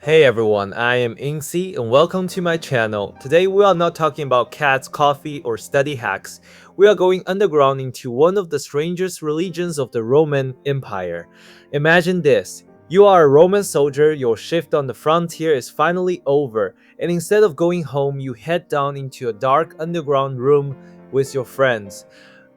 Hey everyone, I am Incy and welcome to my channel. Today we are not talking about cats, coffee, or study hacks. We are going underground into one of the strangest religions of the Roman Empire. Imagine this. You are a Roman soldier, your shift on the frontier is finally over, and instead of going home, you head down into a dark underground room with your friends.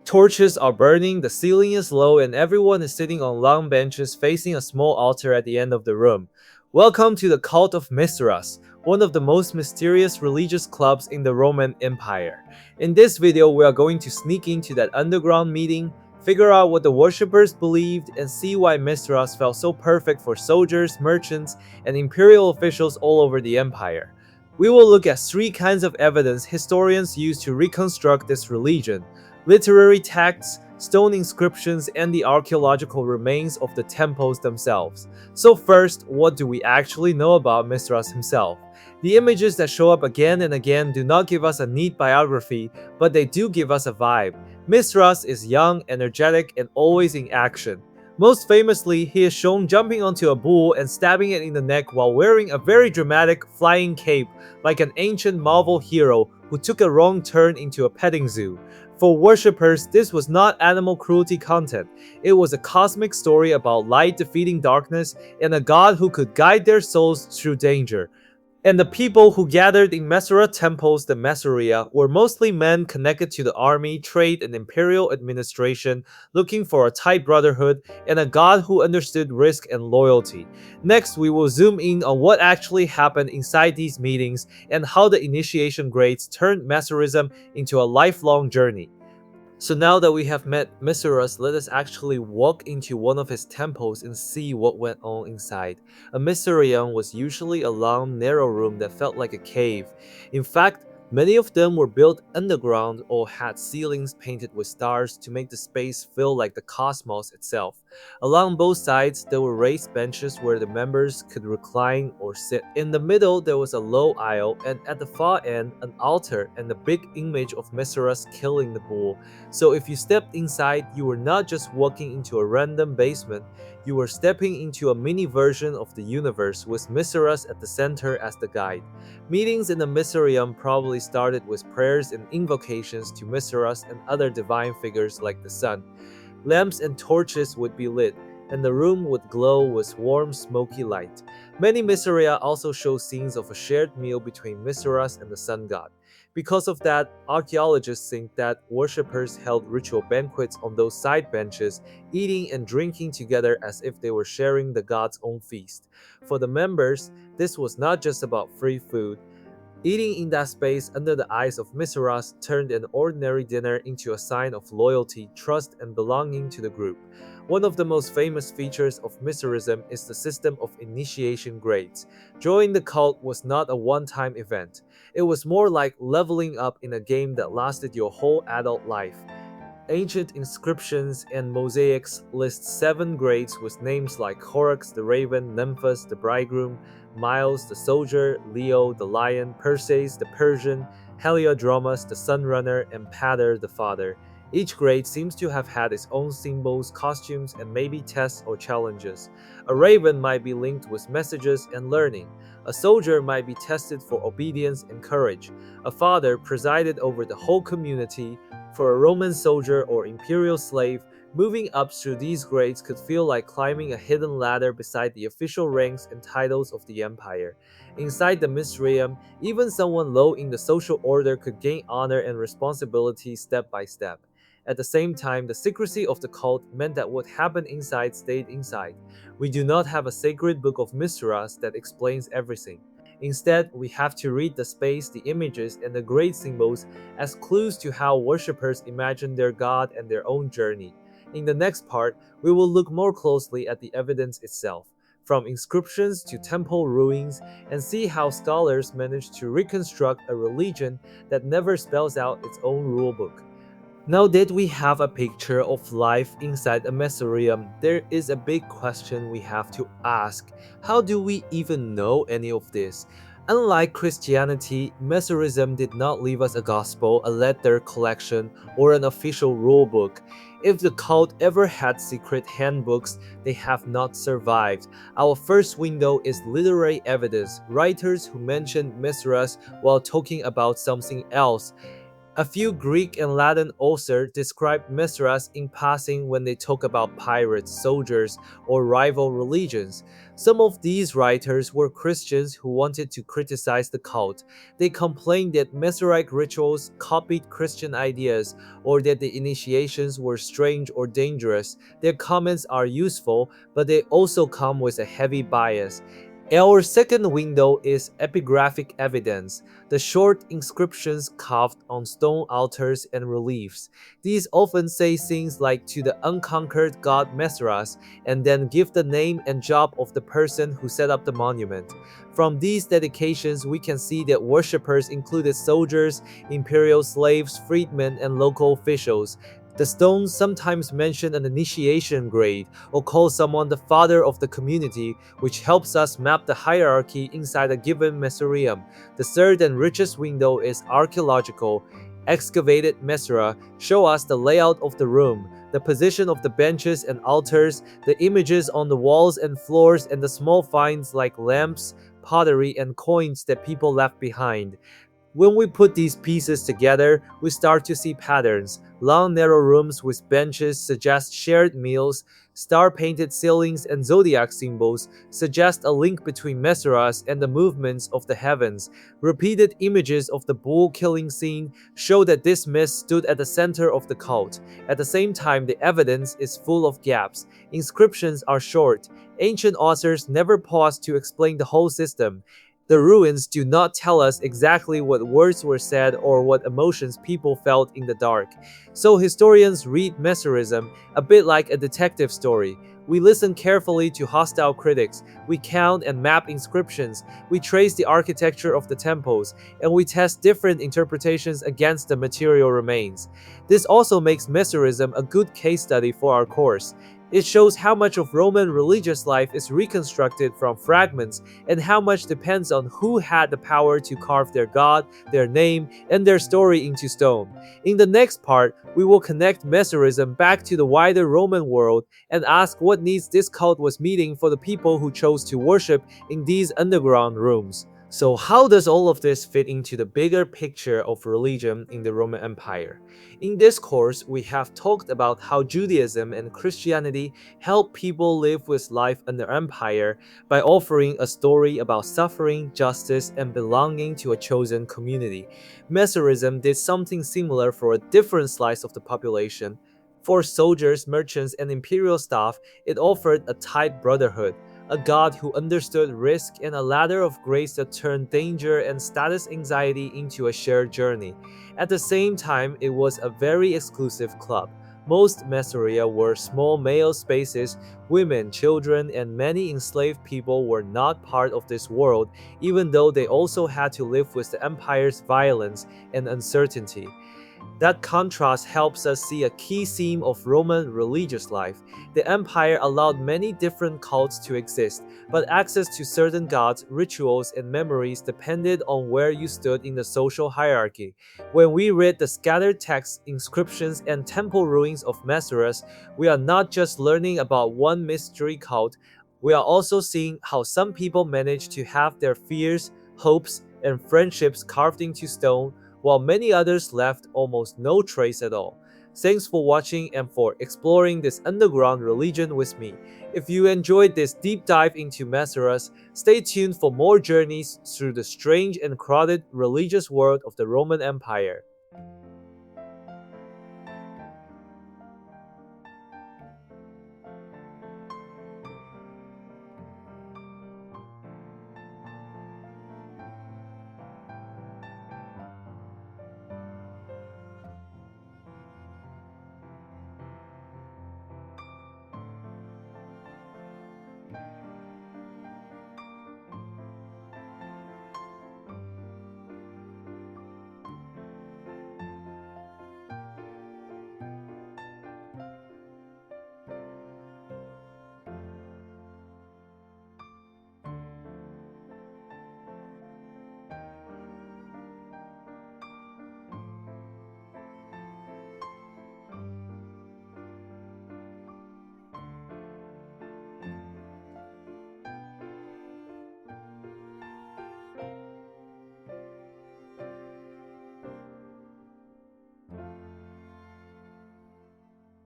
Torches are burning, the ceiling is low, and everyone is sitting on long benches facing a small altar at the end of the room. Welcome to the cult of Mithras, one of the most mysterious religious clubs in the Roman Empire. In this video, we are going to sneak into that underground meeting, figure out what the worshippers believed, and see why Mithras felt so perfect for soldiers, merchants, and imperial officials all over the empire. We will look at three kinds of evidence historians use to reconstruct this religion: literary texts, stone inscriptions, and the archaeological remains of the temples themselves. So first, what do we actually know about Mithras himself? The images that show up again and again do not give us a neat biography, but they do give us a vibe. Mithras is young, energetic, and always in action. Most famously, he is shown jumping onto a bull and stabbing it in the neck while wearing a very dramatic flying cape like an ancient Marvel hero who took a wrong turn into a petting zoo. For worshippers, this was not animal cruelty content. It was a cosmic story about light defeating darkness and a god who could guide their souls through danger. And the people who gathered in Mesera temples, the Messeria, were mostly men connected to the army, trade, and imperial administration, looking for a tight brotherhood and a god who understood risk and loyalty. Next, we will zoom in on what actually happened inside these meetings and how the initiation grades turned Messerism into a lifelong journey. So now that we have met Mithras, let us actually walk into one of his temples and see what went on inside. A Mithraeum was usually a long, narrow room that felt like a cave. In fact, many of them were built underground or had ceilings painted with stars to make the space feel like the cosmos itself. Along both sides, there were raised benches where the members could recline or sit. In the middle, there was a low aisle, and at the far end, an altar and a big image of Mithras killing the bull. So if you stepped inside, you were not just walking into a random basement, you were stepping into a mini version of the universe with Mithras at the center as the guide. Meetings in the Mithraeum probably started with prayers and invocations to Mithras and other divine figures like the sun. Lamps and torches would be lit, and the room would glow with warm, smoky light. Many Mithraea also show scenes of a shared meal between Mithras and the sun god. Because of that, archaeologists think that worshippers held ritual banquets on those side benches, eating and drinking together as if they were sharing the god's own feast. For the members, this was not just about free food. Eating in that space under the eyes of Mithras turned an ordinary dinner into a sign of loyalty, trust, and belonging to the group. One of the most famous features of Mithraism is the system of initiation grades. Joining the cult was not a one-time event. It was more like leveling up in a game that lasted your whole adult life. Ancient inscriptions and mosaics list 7 grades with names like Horrocks the raven, Nymphas the bridegroom, Miles the soldier, Leo the lion, Perseus the Persian, Heliodromus the sunrunner, and Pater the father. Each grade seems to have had its own symbols, costumes, and maybe tests or challenges. A raven might be linked with messages and learning. A soldier might be tested for obedience and courage. A father presided over the whole community. For a Roman soldier or imperial slave, moving up through these grades could feel like climbing a hidden ladder beside the official ranks and titles of the empire. Inside the Mithraeum, even someone low in the social order could gain honor and responsibility step by step. At the same time, the secrecy of the cult meant that what happened inside stayed inside. We do not have a sacred book of Mithras that explains everything. Instead, we have to read the space, the images, and the grade symbols as clues to how worshippers imagine their god and their own journey. In the next part, we will look more closely at the evidence itself, from inscriptions to temple ruins, and see how scholars managed to reconstruct a religion that never spells out its own rulebook. Now that we have a picture of life inside a Mithraeum, there is a big question we have to ask. How do we even know any of this? Unlike Christianity, Mithraism did not leave us a gospel, a letter collection, or an official rulebook. If the cult ever had secret handbooks, they have not survived. Our first window is literary evidence, writers who mentioned Mithras while talking about something else. A few Greek and Latin authors describe Mithras in passing when they talk about pirates, soldiers, or rival religions. Some of these writers were Christians who wanted to criticize the cult. They complained that Mithraic rituals copied Christian ideas or that the initiations were strange or dangerous. Their comments are useful, but they also come with a heavy bias. Our second window is epigraphic evidence, the short inscriptions carved on stone altars and reliefs. These often say things like "to the unconquered god Mithras" and then give the name and job of the person who set up the monument. From these dedications, we can see that worshippers included soldiers, imperial slaves, freedmen, and local officials. The stones sometimes mention an initiation grade or call someone the father of the community, which helps us map the hierarchy inside a given mithraeum. The third and richest window is archaeological. Excavated Mithra show us the layout of the room, the position of the benches and altars, the images on the walls and floors, and the small finds like lamps, pottery, and coins that people left behind. When we put these pieces together, we start to see patterns. Long, narrow rooms with benches suggest shared meals. Star-painted ceilings and zodiac symbols suggest a link between Mithras and the movements of the heavens. Repeated images of the bull-killing scene show that this myth stood at the center of the cult. At the same time, the evidence is full of gaps. Inscriptions are short. Ancient authors never pause to explain the whole system. The ruins do not tell us exactly what words were said or what emotions people felt in the dark. So historians read Mithraism a bit like a detective story. We listen carefully to hostile critics, we count and map inscriptions, we trace the architecture of the temples, and we test different interpretations against the material remains. This also makes Mithraism a good case study for our course. It shows how much of Roman religious life is reconstructed from fragments and how much depends on who had the power to carve their god, their name, and their story into stone. In the next part, we will connect Mithraism back to the wider Roman world and ask what needs this cult was meeting for the people who chose to worship in these underground rooms. So how does all of this fit into the bigger picture of religion in the Roman Empire? In this course, we have talked about how Judaism and Christianity help people live with life under empire by offering a story about suffering, justice, and belonging to a chosen community. Mithraism did something similar for a different slice of the population. For soldiers, merchants, and imperial staff, it offered a tight brotherhood, a god who understood risk, and a ladder of grace that turned danger and status anxiety into a shared journey. At the same time, it was a very exclusive club. Most Mithraea were small male spaces. Women, children, and many enslaved people were not part of this world, even though they also had to live with the empire's violence and uncertainty. That contrast helps us see a key theme of Roman religious life. The empire allowed many different cults to exist, but access to certain gods, rituals, and memories depended on where you stood in the social hierarchy. When we read the scattered texts, inscriptions, and temple ruins of Mithras, we are not just learning about one mystery cult, we are also seeing how some people managed to have their fears, hopes, and friendships carved into stone, while many others left almost no trace at all. Thanks for watching and for exploring this underground religion with me. If you enjoyed this deep dive into Mithras, stay tuned for more journeys through the strange and crowded religious world of the Roman Empire.